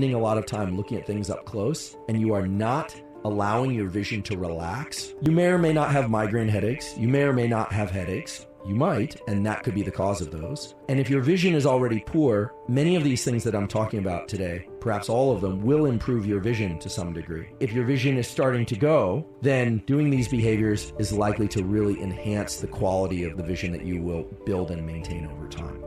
spending a lot of time looking at things up close and you are not allowing your vision to relax, you may or may not have migraine headaches. You may or may not have headaches. You might, and that could be the cause of those. And if your vision is already poor, many of these things that I'm talking about today, perhaps all of them, will improve your vision to some degree. If your vision is starting to go, then doing these behaviors is likely to really enhance the quality of the vision that you will build and maintain over time.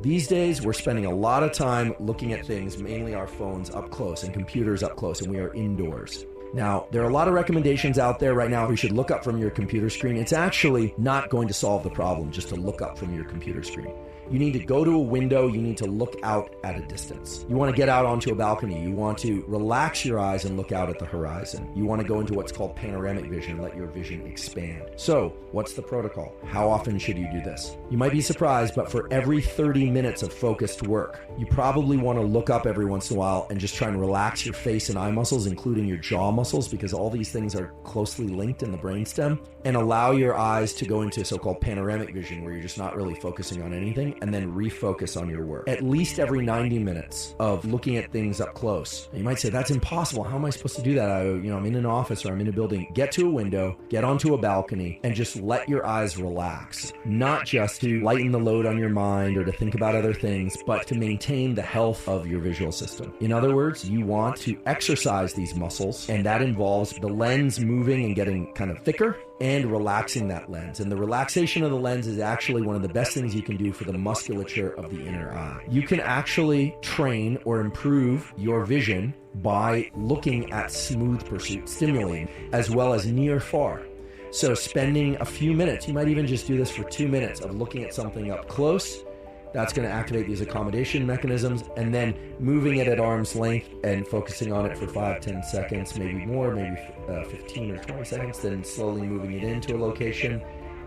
These days, we're spending a lot of time looking at things, mainly our phones up close and computers up close, and we are indoors. Now, there are a lot of recommendations out there right now. You should look up from your computer screen. It's actually not going to solve the problem just to look up from your computer screen. You need to go to a window. You need to look out at a distance. You want to get out onto a balcony. You want to relax your eyes and look out at the horizon. You want to go into what's called panoramic vision, let your vision expand. So, what's the protocol? How often should you do this? You might be surprised, but for every 30 minutes of focused work, you probably want to look up every once in a while and just try and relax your face and eye muscles, including your jaw muscles, because all these things are closely linked in the brainstem, and allow your eyes to go into so-called panoramic vision, where you're just not really focusing on anything, and then refocus on your work. At least every 90 minutes of looking at things up close. And you might say, that's impossible. How am I supposed to do that? I'm in an office or I'm in a building. Get to a window, get onto a balcony, and just let your eyes relax. Not just to lighten the load on your mind or to think about other things, but to maintain the health of your visual system. In other words, you want to exercise these muscles, and that involves the lens moving and getting kind of thicker and relaxing that lens. And the relaxation of the lens is actually one of the best things you can do for the musculature of the inner eye. You can actually train or improve your vision by looking at smooth pursuit stimuli as well as near far. So spending a few minutes, you might even just do this for 2 minutes of looking at something up close. That's going to activate these accommodation mechanisms, and then moving it at arm's length and focusing on it for 5-10 seconds, maybe more, maybe 15 or 20 seconds, then slowly moving it into a location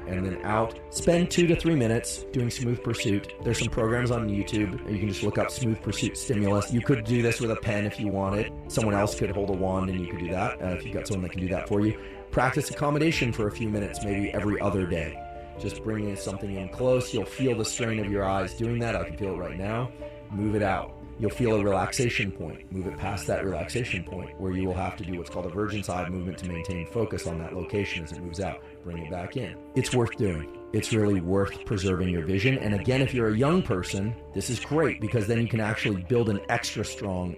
and then out. Spend 2 to 3 minutes doing smooth pursuit. There's some programs on YouTube. You can just look up smooth pursuit stimulus. You could do this with a pen if you wanted. Someone else could hold a wand and you could do that if you've got someone that can do that for you. Practice accommodation for a few minutes, maybe every other day. Just bringing something in close. You'll feel the strain of your eyes doing that. I can feel it right now. Move it out. You'll feel a relaxation point. Move it past that relaxation point where you will have to do what's called a virgin side movement to maintain focus on that location as it moves out. Bring it back in. It's worth doing. It's really worth preserving your vision. And again, if you're a young person, this is great because then you can actually build an extra strong